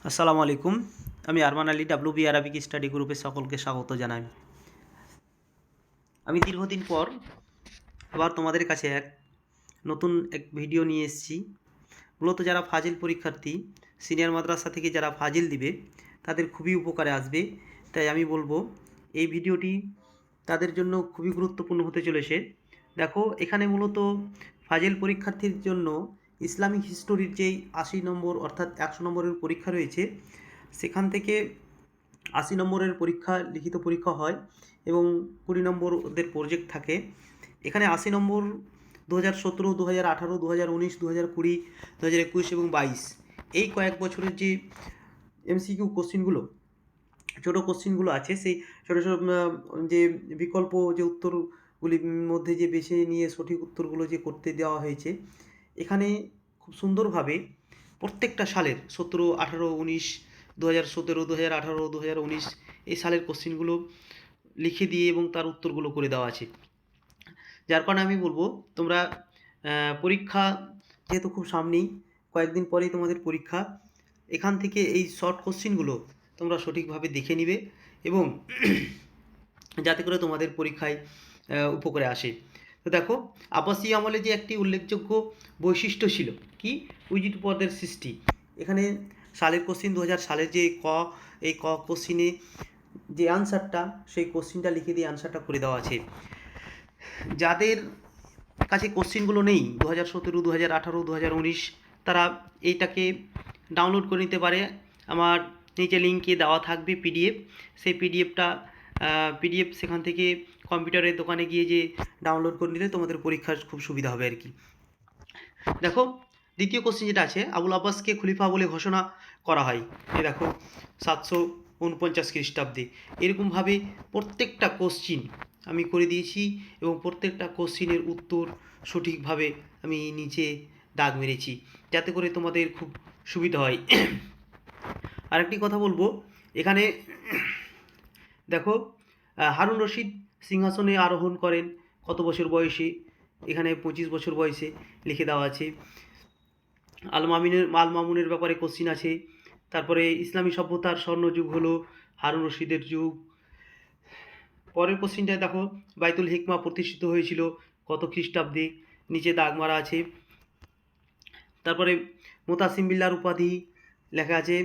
আসসালামু আলাইকুম। আমি Arman Ali WB Arabic study গ্রুপে সকলকে স্বাগত জানাই। আমি দীর্ঘদিন পর আবার তোমাদের কাছে নতুন এক ভিডিও নিয়ে এসেছি। মূলত যারা ফাজিল পরীক্ষার্থী, সিনিয়র মাদ্রাসা থেকে যারা ফাজিল দিবে তাদের খুবই উপকারে আসবে। তাই আমি বলবো এই ভিডিওটি তাদের জন্য খুবই গুরুত্বপূর্ণ হতে চলেছে। দেখো, এখানে মূলত ফাজিল পরীক্ষার্থীর জন্য ইসলামিক হিস্টোরির যেই 80 নম্বর অর্থাৎ 100 নম্বরের পরীক্ষা রয়েছে, সেখান থেকে 80 নম্বরের পরীক্ষা লিখিত পরীক্ষা হয় এবং 20 নম্বর ওদের প্রজেক্ট থাকে। এখানে 80 নম্বর 2017, 2018, 2019, 2020, 2021 এবং 22 এই কয়েক বছরের যে এমসিকিউ কোশ্চিনগুলো, ছোটো কোশ্চিনগুলো আছে, সেই ছোটো ছোটো যে বিকল্প যে উত্তরগুলির মধ্যে যে বেছে নিয়ে সঠিক উত্তরগুলো যে করতে দেওয়া হয়েছে, এখানে খুব সুন্দরভাবে প্রত্যেকটা সালের 17, 18, 19, 2017, 2018, 2019 এই সালের কোশ্চিনগুলো লিখে দিয়ে এবং তার উত্তরগুলো করে দেওয়া আছে। যার কারণে আমি বলবো তোমরা পরীক্ষা যেহেতু খুব সামনেই, কয়েকদিন পরেই তোমাদের পরীক্ষা, এখান থেকে এই শর্ট কোশ্চিনগুলো তোমরা সঠিকভাবে দেখে নিবে এবং যাতে করে তোমাদের পরীক্ষায় উপকারে আসে। তো দেখো, আব্বাসী আমলে যে একটি উল্লেখযোগ্য বৈশিষ্ট্য ছিল কি, উইজিট পদের সৃষ্টি। এখানে সালের কোশ্চিন 2000 সালের যে এই কোশ্চিনে যে আনসারটা, সেই কোশ্চিনটা লিখে দিয়ে আনসারটা করে দেওয়া আছে। যাদের কাছে কোশ্চিনগুলো নেই 2017, 2018, 2019, তারা এইটাকে ডাউনলোড করে নিতে পারে। আমার নিচে লিঙ্কে দেওয়া থাকবে পিডিএফ, সেই পিডিএফ সেখান থেকে কম্পিউটারের দোকানে গিয়ে যে ডাউনলোড করে নিলে তোমাদের পরীক্ষার খুব সুবিধা হবে আর কি। দেখো, দ্বিতীয় কোশ্চিন যেটা আছে, আবুল আব্বাসকে খলিফা বলে ঘোষণা করা হয়। এই দেখো 749 খ্রিস্টাব্দে। এরকমভাবে প্রত্যেকটা কোশ্চিন আমি করে দিয়েছি এবং প্রত্যেকটা কোশ্চিনের উত্তর সঠিকভাবে আমি নিচে দাগ মেরেছি, যাতে করে তোমাদের খুব সুবিধা হয়। আরেকটি কথা বলবো, এখানে দেখো হারুন রশিদ সিংহাসনে আরোহণ করেন কত বছর বয়সে, এখানে 25 বছর বয়সে লিখে দেওয়া আছে। আল মামুনের ব্যাপারে কোশ্চিন আছে। তারপরে ইসলামী সভ্যতার স্বর্ণযুগ হলো হারুন রশিদের যুগ। পরের কোশ্চিনটায় দেখো, বাইতুল হিকমা প্রতিষ্ঠিত হয়েছিল কত খ্রিস্টাব্দে, নিচে দাগ মারা আছে। তারপরে মোতাসিম বিল্লার উপাধি লেখা আছে।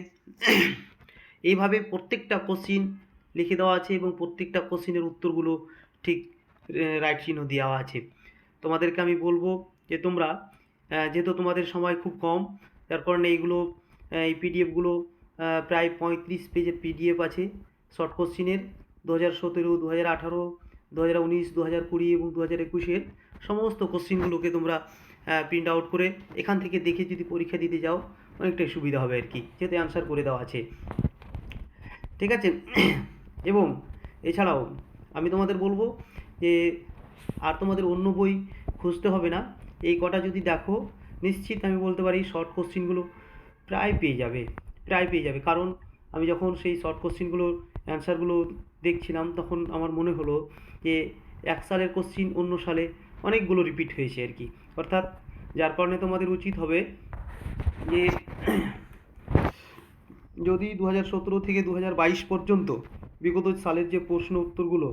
এইভাবে প্রত্যেকটা কোশ্চিন লিখে দেওয়া আছে এবং প্রত্যেকটা কোশ্চিনের উত্তরগুলো ঠিক রাইট চিহ্ন দেওয়া আছে। তোমাদেরকে আমি বলবো যে তোমরা যেহেতু তোমাদের সময় খুব কম, যার কারণে এই পিডিএফগুলো প্রায় 35 পেজের পিডিএফ আছে শর্ট কোশ্চিনের 2017, 2018, 2019, 2020 এবং 2021 সমস্ত কোশ্চিনগুলোকে তোমরা প্রিন্ট আউট করে এখান থেকে দেখে যদি পরীক্ষা দিতে যাও অনেকটাই সুবিধা হবে আর কি, যেহেতু অ্যান্সার করে দেওয়া আছে। ঠিক আছে। এবং এছাড়াও আমি তোমাদের বলবো যে আর তোমাদের অন্য বই খুঁজতে হবে না, এই কটা যদি দেখো নিশ্চিত আমি বলতে পারি শর্ট কোশ্চিনগুলো প্রায় পেয়ে যাবে। কারণ আমি যখন সেই শর্ট কোশ্চিনগুলোর অ্যান্সারগুলো দেখছিলাম, তখন আমার মনে হলো যে এক সালের কোশ্চিন অন্য সালে অনেকগুলো রিপিট হয়েছে আর কি। অর্থাৎ যার কারণে তোমাদের উচিত হবে যে যদি 2017 থেকে 2022 পর্যন্ত বিগত সালের যে প্রশ্ন উত্তরগুলো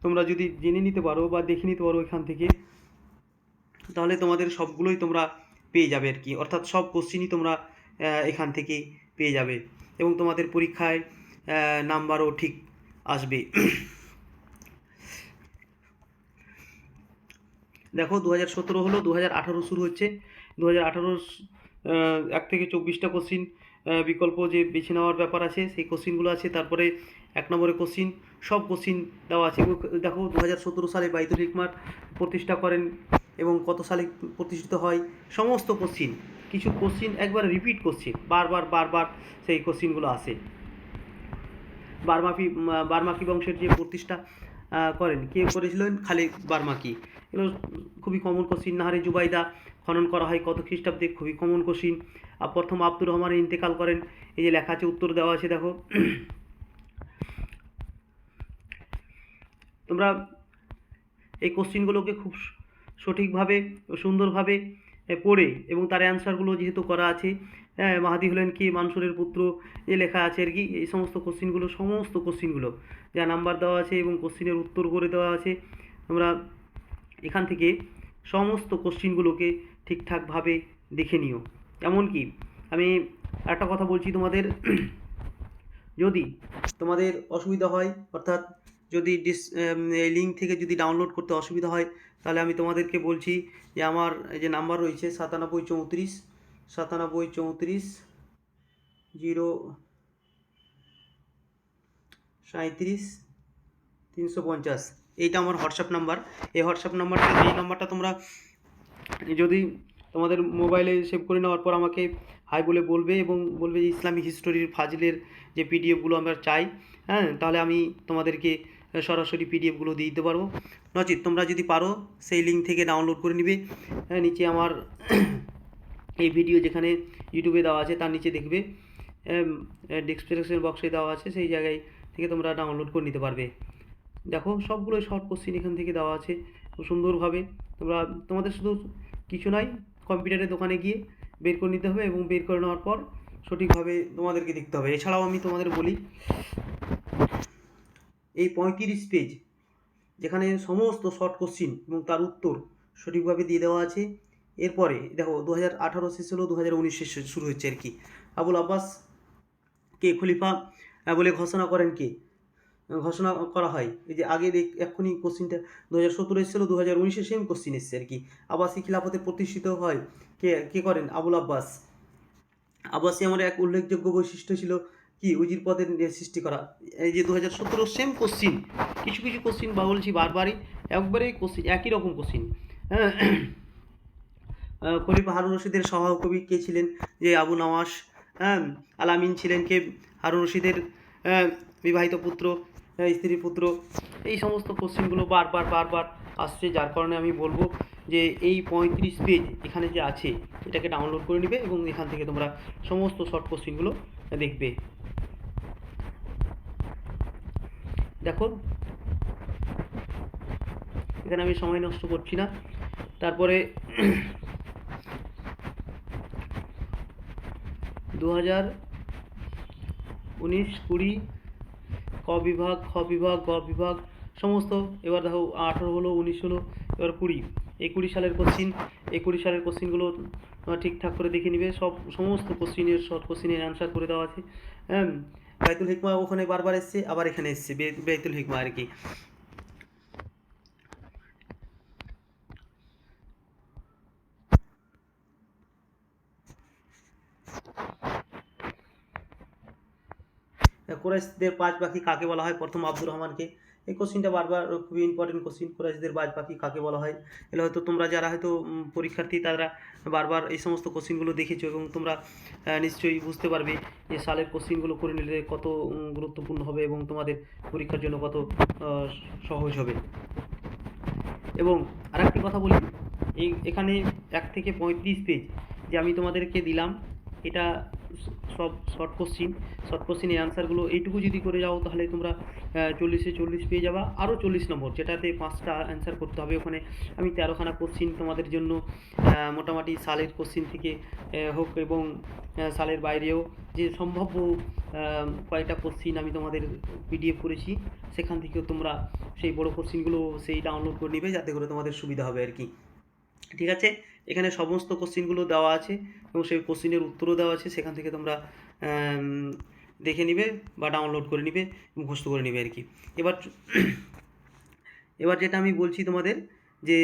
তোমরা যদি জেনে নিতে পারো বা দেখে নিতে পারো এখান থেকে, তাহলে তোমাদের সবগুলোই তোমরা পেয়ে যাবে আর কি। অর্থাৎ সব কোশ্চিনই তোমরা এখান থেকে পেয়ে যাবে এবং তোমাদের পরীক্ষায় নাম্বারও ঠিক আসবে। দেখো 2017 হলো, 2018 শুরু হচ্ছে। 2018 1 থেকে 24টা কোশ্চিন বিকল্প যে বেছে নেওয়ার ব্যাপার আছে, সেই কোশ্চিনগুলো আছে। তারপরে 1 নম্বরের কোশ্চিন, সব কোশ্চিন দেওয়া আছে। দেখো 2017 সালে বাইতুল হিকমার প্রতিষ্ঠা করেন এবং কত সালে প্রতিষ্ঠিত হয়, সমস্ত কোশ্চিন। কিছু কোশ্চিন একবার রিপিট কোশ্চিন, বারবার সেই কোশ্চিনগুলো আসে। বার্মাকি বংশের যে প্রতিষ্ঠা করেন, কে করেছিলেন? খালিদ বার্মাকি। এগুলো খুবই কমন কোশ্চিন। নাহারে জুবাইদা খনন করা হয় কত খ্রিস্টাব্দে, খুবই কমন কোশ্চিন। প্রথম আব্দুর রহমানের ইন্তেকাল করেন, এই যে লেখা আছে, উত্তর দেওয়া আছে। দেখো তোমরা এই কোশ্চিনগুলোকে খুব সঠিকভাবে সুন্দরভাবে পড়ে এবং তার অ্যান্সারগুলো যেহেতু করা আছে, হ্যাঁ, মাহাদি হলেন কে, মানসুরের পুত্র, এ লেখা আছে আর কি। এই সমস্ত কোশ্চিনগুলো, সমস্ত কোশ্চিনগুলো যা নাম্বার দেওয়া আছে এবং কোশ্চিনের উত্তর করে দেওয়া আছে, তোমরা এখান থেকে সমস্ত কোশ্চিনগুলোকে ঠিকঠাকভাবে দেখে নিও। এমনকি আমি একটা কথা বলছি তোমাদের, যদি তোমাদের অসুবিধা হয়, অর্থাৎ যদি এই লিঙ্ক থেকে যদি ডাউনলোড করতে অসুবিধা হয়, তাহলে আমি তোমাদেরকে বলছি যে আমার যে নাম্বার রয়েছে 9734 037 350, এইটা আমার হোয়াটসঅ্যাপ নাম্বার। এই হোয়াটসঅ্যাপ নাম্বারটা, এই নাম্বারটা তোমরা যদি তোমাদের মোবাইলে সেভ করে নেওয়ার পর আমাকে হাই বলে বলবে এবং বলবে যে ইসলামিক হিস্টোরির ফাজিলের যে পিডিএফগুলো আমরা চাই, হ্যাঁ, তাহলে আমি তোমাদেরকে সরাসরি পিডিএফগুলো দিয়ে দিতে পারবো। নচিত তোমরা যদি পারো সেই লিঙ্ক থেকে ডাউনলোড করে নিবে। হ্যাঁ, নিচে আমার এই ভিডিও যেখানে ইউটিউবে দেওয়া আছে তার নিচে দেখবে ডিসক্রিপশন বক্সে দেওয়া আছে, সেই জায়গায় থেকে তোমরা ডাউনলোড করে নিতে পারবে। দেখো সবগুলো শর্ট কোশ্চিন এখান থেকে দেওয়া আছে খুব সুন্দরভাবে। তোমাদের শুধু কিছু নয়, কম্পিউটারের দোকানে গিয়ে বের করে নিতে হবে এবং বের করে নেওয়ার পর সঠিকভাবে তোমাদেরকে দেখতে হবে। এছাড়াও আমি তোমাদের বলি, এই 35 পেজ যেখানে সমস্ত শর্ট কোশ্চিন এবং তার উত্তর সঠিকভাবে দিয়ে দেওয়া আছে। এরপরে দেখো 2018 শেষ হলো, 2019 শুরু হচ্ছে আর কি। আবুল আব্বাস কে খলিফা বলে ঘোষণা করেন কে? ঘোষণা করা হয় এই যে আগে এক্ষুনি কোশ্চিনটা 2017 এসেছিল, 2019 সেম কোশ্চিন এসছে আর কি। আব্বাসি খিলাফতে প্রতিষ্ঠিত হয় কে কে করেন? আবুল আব্বাস। আব্বাসি আমার এক উল্লেখযোগ্য বৈশিষ্ট্য ছিল কি? উজির পদের সৃষ্টি করা। এই যে 2017 সেম কোশ্চিন, কিছু কিছু কোশ্চিন বা বলছি বারবারই একবারে কোশ্চিন একই রকম কোশ্চিন। হ্যাঁ, খলিফা হারুন রশিদের সহকবি কে ছিলেন? যে আবু নওয়াস। হ্যাঁ, আলামিন ছিলেন কে? হারুন রশিদের বিবাহিত পুত্র, স্ত্রীর পুত্র। এই সমস্ত কোশ্চিনগুলো বারবার বারবার আসছে, যার কারণে আমি বলবো যে এই 35 পেজ এখানে যে আছে এটাকে ডাউনলোড করে নেবে এবং এখান থেকে তোমরা সমস্ত শর্ট কোশ্চিনগুলো দেখবে। দেখো এখানে আমি সময় নষ্ট করছি না। তারপরে 2019-20 ক বিভাগ, খ বিভাগ, গ বিভাগ সমস্ত। এবার দেখো 18 হলো, 19 হলো, এবার 20, এই 20 সালের কোশ্চিন, এই 20 সালের কোশ্চিনগুলো ঠিকঠাক করে দেখে নিবে। সমস্ত কোশ্চিনের শর্ট কোশ্চিনের অ্যান্সার করে দেওয়া আছে। হ্যাঁ, বাইতুল হিকমা ওখানে বারবার এসছে, আবার এখানে এসছে বাইতুল হিকমা আর কি। কুরাইশদের 5 পাখি কাকে বলা হয়? প্রথম আব্দুর রহমানকে। এই কোশ্চিনটা বারবার খুবই ইম্পর্টেন্ট কোশ্চিন, কুরাইশদের 5 পাখি কাকে বলা হয়? এগুলো হয়তো তোমরা যারা হয়তো পরীক্ষার্থী তারা বারবার এই সমস্ত কোশ্চিনগুলো দেখেছো এবং তোমরা নিশ্চয়ই বুঝতে পারবে যে সালের কোশ্চিনগুলো করে নিলে কত গুরুত্বপূর্ণ হবে এবং তোমাদের পরীক্ষার জন্য কত সহজ হবে। এবং আরেকটি কথা বলি, এখানে 1 থেকে 35 পেজ যে আমি তোমাদেরকে দিলাম, এটা সব শর্ট কোশ্চিনের অ্যান্সারগুলো এইটুকু যদি করে যাও তাহলে তোমরা 40-এ 40 পেয়ে যাবা। আরও 40 নম্বর, যেটাতে 5টা অ্যান্সার করতে হবে। ওখানে আমি 13খানা কোশ্চিন তোমাদের জন্য মোটামুটি সালের কোশ্চিন থেকে হোক এবং সালের বাইরেও যে সম্ভাব্য কয়েকটা কোশ্চিন আমি তোমাদের পিডিএফ করেছি, সেখান থেকেও তোমরা সেই বড় কোশ্চিনগুলো সেই ডাউনলোড করে নেবে, যাতে করে তোমাদের সুবিধা হবে আর কি। ঠিক আছে, এখানে সমস্ত কোশ্চিনগুলো দেওয়া আছে এবং সেই কোশ্চিনের উত্তরও দেওয়া আছে, সেখান থেকে তোমরা দেখে নিবে বা ডাউনলোড করে নিবে, মুখস্থ করে নিবে আর কি। এবার যেটা আমি বলছি তোমাদের যে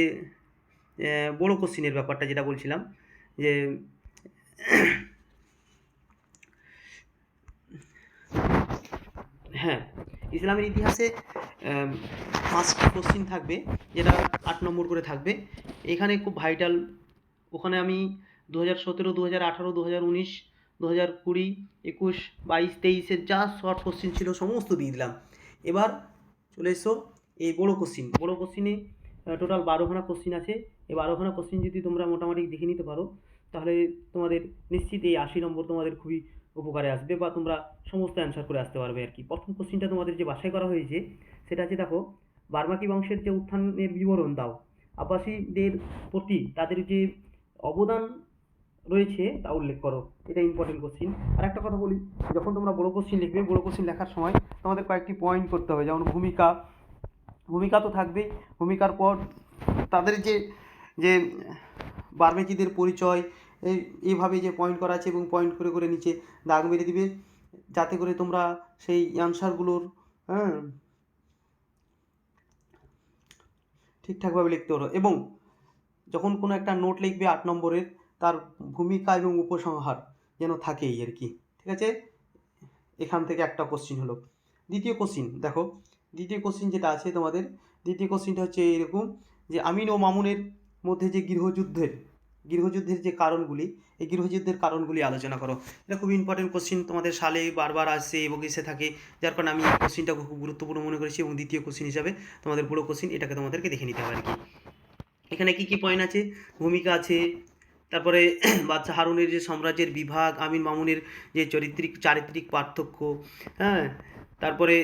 বড় কোশ্চিনের ব্যাপারটা যেটা বলছিলাম, যে হ্যাঁ, ইসলামের ইতিহাসে ফার্স্ট কোশ্চিন থাকবে যেটা 8 নম্বর করে থাকবে। এখানে খুব ভাইটাল, ওখানে আমি 2017, 2018, 2019, 2020, 21, 22, 23-এর যা শর্ট কোশ্চিন ছিল সমস্ত দিয়ে দিলাম। এবার চলে এসো এই বড় কোশ্চিনে টোটাল 12খানা কোশ্চিন আছে। এই 12খানা কোশ্চিন যদি তোমরা মোটামুটি দেখে নিতে পারো তাহলে তোমাদের নিশ্চিত এই 80 নম্বর তোমাদের খুবই উপকারে আসবে বা তোমরা সমস্ত অ্যান্সার করে আসতে পারবে আর কি। প্রথম কোশ্চিনটা তোমাদের যে বাছাই করা হয়েছে সেটা আছে, দেখো, বার্মাকি বংশের যে উত্থানের বিবরণ দাও। আব্বাসীদের প্রতি তাদের যে অবদান রয়েছে তা উল্লেখ করো। এটা ইম্পর্টেন্ট কোশ্চিন। আর একটা কথা বলি, যখন তোমরা বড় কোশ্চিন লিখবে, বড় কোশ্চিন লেখার সময় তোমাদের কয়েকটি পয়েন্ট করতে হবে, যেমন ভূমিকা তো থাকবেই। ভূমিকার পর তাদের যে যে বার্মেকিদের পরিচয়, এইভাবে যে পয়েন্ট করা আছে এবং পয়েন্ট করে করে নিচে দাগ মেরে দিবে, যাতে করে তোমরা সেই অ্যান্সারগুলোর ঠিকঠাকভাবে লিখতে পারো। এবং যখন কোনো একটা নোট লিখবে 8 নম্বরের, তার ভূমিকা এবং উপসংহার যেন থাকেই আর কি। ঠিক আছে, এখান থেকে একটা কোশ্চিন হলো। দ্বিতীয় কোশ্চিন দেখো, দ্বিতীয় কোশ্চিন যেটা আছে তোমাদের, দ্বিতীয় কোশ্চিনটা হচ্ছে এরকম যে আমিন ও মামুনের মধ্যে যে গৃহযুদ্ধের যে কারণগুলি, এই গৃহযুদ্ধের কারণগুলি আলোচনা করো। এটা খুব ইম্পর্টেন্ট কোশ্চিন, তোমাদের সালে বারবার আসছে এবং এসে থাকে, যার কারণে আমি এই কোশ্চিনটা খুব গুরুত্বপূর্ণ মনে করেছি এবং দ্বিতীয় কোশ্চিন হিসাবে তোমাদের বড় কোশ্চিন এটাকে তোমাদেরকে দেখে নিতে হবে আর কি। এখানে কি কি পয়েন্ট আছে? ভূমিকা আছে, তারপরে বাদশাহ হারুনের যে সাম্রাজ্যের বিভাগ, আমিন মামুনের যে চারিত্রিক পার্থক্য, হ্যাঁ, তারপরে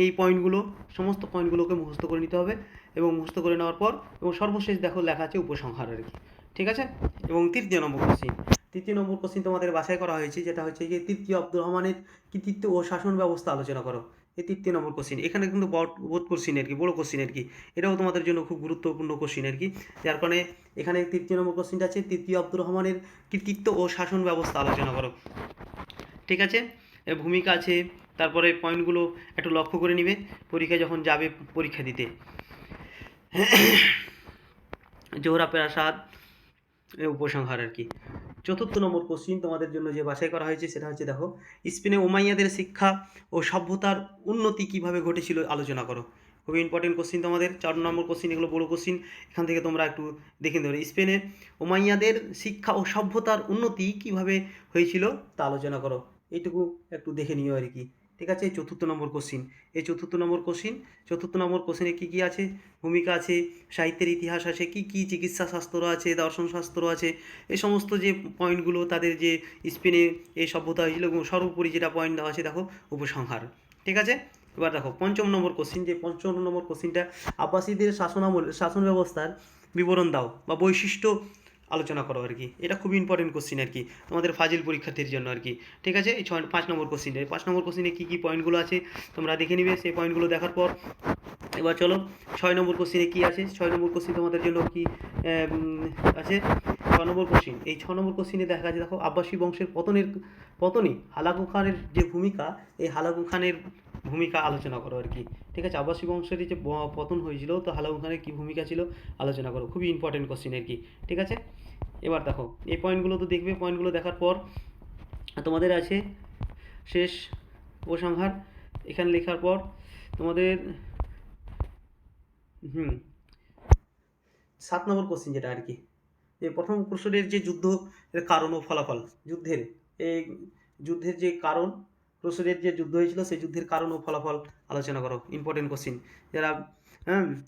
এই পয়েন্টগুলো, সমস্ত পয়েন্টগুলোকে মুখস্থ করে নিতে হবে। এবং মুখস্থ করে নেওয়ার পর এবং সর্বশেষ দেখো লেখা আছে উপসংহার আর কি। ঠিক আছে। এবং তৃতীয় নম্বর কোশ্চিন তোমাদের বাছাই করা হয়েছে, যেটা হচ্ছে যে তৃতীয় আব্দুর রহমানের কৃতিত্ব ও শাসন ব্যবস্থা আলোচনা করো। এই তৃতীয় নম্বর কোশ্চিন, এখানে কিন্তু বোর্ড কোশ্চিন আর কি, বড় কোশ্চিন আর কি। এটাও তোমাদের জন্য খুব গুরুত্বপূর্ণ কোশ্চিন আর কি, যার কারণে এখানে তৃতীয় নম্বর কোশ্চিনটা আছে তৃতীয় আব্দুর রহমানের কৃতিত্ব ও শাসন ব্যবস্থা আলোচনা করো। ঠিক আছে, ভূমিকা আছে, তারপরে পয়েন্টগুলো একটু লক্ষ্য করে নিবে পরীক্ষায় যখন যাবে পরীক্ষা দিতে। জোহরা প্রাসাদ উপসংহার আর কি। চতুর্থ নম্বর কোশ্চিন তোমাদের জন্য যে বাছাই করা হয়েছে সেটা হচ্ছে দেখো, স্পেনে উমাইয়াদের শিক্ষা ও সভ্যতার উন্নতি কিভাবে ঘটেছিল আলোচনা করো। খুবই ইম্পর্টেন্ট কোশ্চিন তোমাদের। 4 নম্বর কোশ্চিন, এগুলো বড় কোশ্চিন, এখান থেকে তোমরা একটু দেখে নিতে পারো। স্পেনে উমাইয়াদের শিক্ষা ও সভ্যতার উন্নতি কিভাবে হয়েছিল তা আলোচনা করো। এইটুকু একটু দেখে নিও আর কি। ঠিক আছে, চতুর্থ নম্বর কোশ্চিন। এই চতুর্থ নম্বর কোশ্চিনে কী কী আছে? ভূমিকা আছে, সাহিত্যের ইতিহাস আছে, কী কী চিকিৎসা শাস্ত্র আছে, দর্শন শাস্ত্র আছে, এই সমস্ত যে পয়েন্টগুলো, তাদের যে স্পেনে এই সভ্যতা হয়েছিল, এবং সর্বোপরি যেটা পয়েন্ট দেওয়া আছে দেখো উপসংহার। ঠিক আছে, এবার দেখো পঞ্চম নম্বর কোশ্চিনটা আব্বাসীদের শাসন ব্যবস্থার বিবরণ দাও বা বৈশিষ্ট্য আলোচনা করো আর কি। এটা খুবই ইম্পর্টেন্ট কোশ্চিন আর কি তোমাদের ফাজিল পরীক্ষার্থীর জন্য আর কি। ঠিক আছে, এই 5 নম্বর কোশ্চিনে কী কী পয়েন্টগুলো আছে তোমরা দেখে নিবে। সেই পয়েন্টগুলো দেখার পর এবার চলো 6 নম্বর কোশ্চিনে কী আছে। 6 নম্বর কোশ্চিন তোমাদের জন্য কি আছে? 6 নম্বর কোশ্চিন, এই 6 নম্বর কোশ্চিনে দেখা যায় দেখো, আব্বাসী বংশের পতনে হালাকু খানের যে ভূমিকা, এই হালাকু খানের ভূমিকা আলোচনা করো আর কি। ঠিক আছে, আব্বাসী বংশের যে পতন হয়েছিল, তো হালাকু খানের কী ভূমিকা ছিল আলোচনা করো। খুবই ইম্পর্টেন্ট কোশ্চিন আর কি। ঠিক আছে, এবার দেখো এই পয়েন্টগুলো তো দেখবে, পয়েন্টগুলো দেখার পর তোমাদের আছে শেষ উপসংহার। এখানে লেখার পর তোমাদের 7 নম্বর কোশ্চিন যেটা আর কি, যে প্রথম প্রশ্নের যে যুদ্ধের কারণ ও ফলাফল, যুদ্ধের যে কারণ, প্রশ্নের যে যুদ্ধ হয়েছিল সেই যুদ্ধের কারণ ও ফলাফল আলোচনা করো। ইম্পর্টেন্ট কোশ্চিন, যারা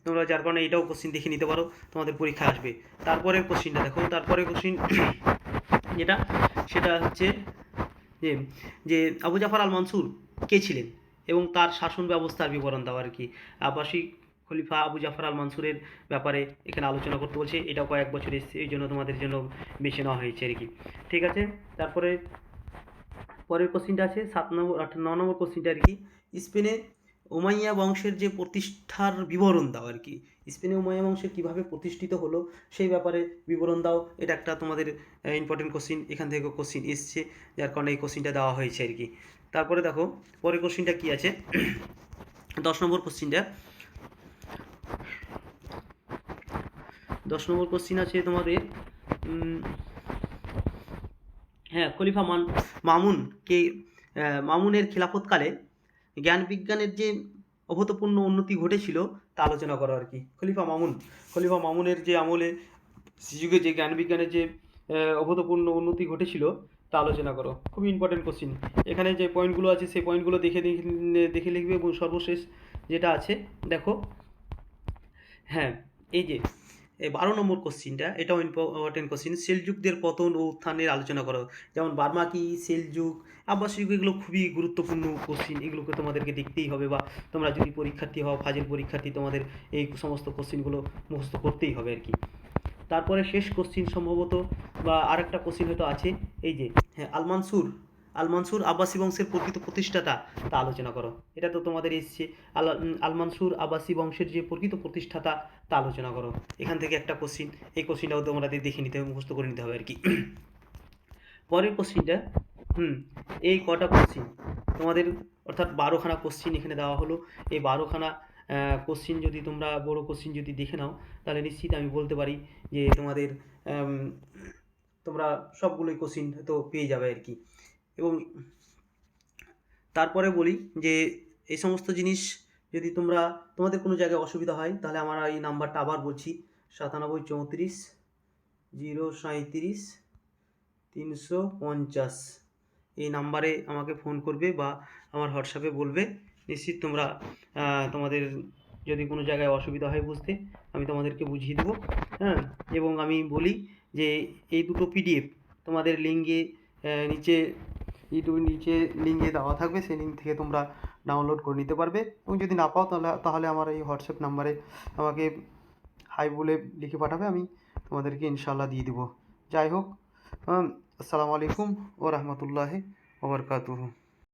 তোমরা যার কারণে এটাও কোশ্চিন দেখে নিতে পারো, তোমাদের পরীক্ষা আসবে। তারপরের কোশ্চিনটা দেখো, তারপরের কোশ্চিন যেটা, সেটা হচ্ছে যে আবু জাফর আল মানসুর কে ছিলেন এবং তার শাসন ব্যবস্থার বিবরণ দাও আর কি। আব্বাসী খলিফা আবু জাফর আল মানসুরের ব্যাপারে এখানে আলোচনা করতে বলছে। এটাও কয়েক বছর এসছে, এই জন্য তোমাদের জন্য বেছে নেওয়া হয়েছে আর কি। ঠিক আছে, তারপরে পরের কোশ্চিনটা আছে 9 নম্বর কোশ্চিনটা আর কি, স্পেনে উমাইয়া বংশের যে প্রতিষ্ঠার বিবরণ দাও আর কি। স্পেনে উমাইয়া বংশের কীভাবে প্রতিষ্ঠিত হলো সেই ব্যাপারে বিবরণ দাও। এটা একটা তোমাদের ইম্পর্টেন্ট কোশ্চিন, এখান থেকে কোশ্চিন এসছে, যার কারণে এই কোশ্চিনটা দেওয়া হয়েছে আর কি। তারপরে দেখো পরের কোশ্চিনটা কী আছে, 10 নম্বর কোশ্চিনটা। 10 নম্বর কোশ্চিন আছে তোমাদের, খলিফা মামুনের খিলাফতকালে জ্ঞান বিজ্ঞানের যে অভূতপূর্ণ উন্নতি ঘটেছিল তা আলোচনা করো আর কি। খলিফা মামুনের যে আমলে যুগে যে জ্ঞান বিজ্ঞানের যে অভূতপূর্ণ উন্নতি ঘটেছিল তা আলোচনা করো। খুবই ইম্পর্টেন্ট কোশ্চিন। এখানে যে পয়েন্টগুলো আছে সেই পয়েন্টগুলো দেখে লিখবে। এবং সর্বশেষ যেটা আছে দেখো, এই যে 12 নম্বর কোশ্চিনটা, এটাও ইম্পর্টেন্ট কোশ্চিন। সেলজুকদের পতন ও উত্থানের আলোচনা করো। যেমন বার্মাকি, সেলজুক, আব্বাসী যুগ, এগুলো খুবই গুরুত্বপূর্ণ কোশ্চিন, এগুলোকে তোমাদেরকে দেখতেই হবে, বা তোমরা যদি পরীক্ষার্থী হও, ফাজিল পরীক্ষার্থী, তোমাদের এই সমস্ত কোশ্চিনগুলো মুখস্থ করতেই হবে আর কি। তারপরে শেষ কোশ্চিন সম্ভবত বা আরেকটা কোশ্চিন হয়তো আছে, এই যে হ্যাঁ, আল মানসুর আব্বাসী বংশের প্রকৃত প্রতিষ্ঠাতা তা আলোচনা করো। এটা তো তোমাদের এসছে, আল মানসুর আব্বাসী বংশের যে প্রকৃত প্রতিষ্ঠাতা তা আলোচনা করো। এখান থেকে একটা কোশ্চিন, এই কোশ্চিনটাও তোমাদের দেখে নিতে হবে, মুখস্থ করে নিতে হবে আর কি। পরের কোশ্চিনটা, এই কটা কোশ্চিন তোমাদের, অর্থাৎ 12খানা কোশ্চিন এখানে দেওয়া হলো। এই 12খানা কোশ্চিন যদি তোমরা বড় কোশ্চিন যদি দেখে নাও, তাহলে নিশ্চিত আমি বলতে পারি যে তোমাদের তোমরা সবগুলোই কোশ্চিন হয়তো পেয়ে যাবে আর কি। এবং তারপরে বলি যে এই সমস্ত জিনিস যদি তোমাদের কোনো জায়গায় অসুবিধা হয়, তাহলে আমার এই নাম্বারটা আবার বলছি, 9734 037 350, এই নাম্বারে আমাকে ফোন করবে বা আমার হোয়াটসঅ্যাপে বলবে। নিশ্চিত তোমরা তোমাদের যদি কোনো জায়গায় অসুবিধা হয় বুঝতে, আমি তোমাদেরকে বুঝিয়ে দেবো। হ্যাঁ, এবং আমি বলি যে এই দুটো পিডিএফ তোমাদের লিঙ্কে নিচে ইউটিউবের নিচে লিঙ্কে দেওয়া থাকবে, সেই লিঙ্ক থেকে তোমরা ডাউনলোড করে নিতে পারবে। এবং যদি না পাও তাহলে আমার এই হোয়াটসঅ্যাপ নাম্বারে আমাকে হাই বলে লিখে পাঠাবে, আমি তোমাদেরকে ইনশাল্লাহ দিয়ে দেবো। যাই হোক, আসসালামু আলাইকুম ওয়া রাহমাতুল্লাহি ওয়া বারাকাতুহু।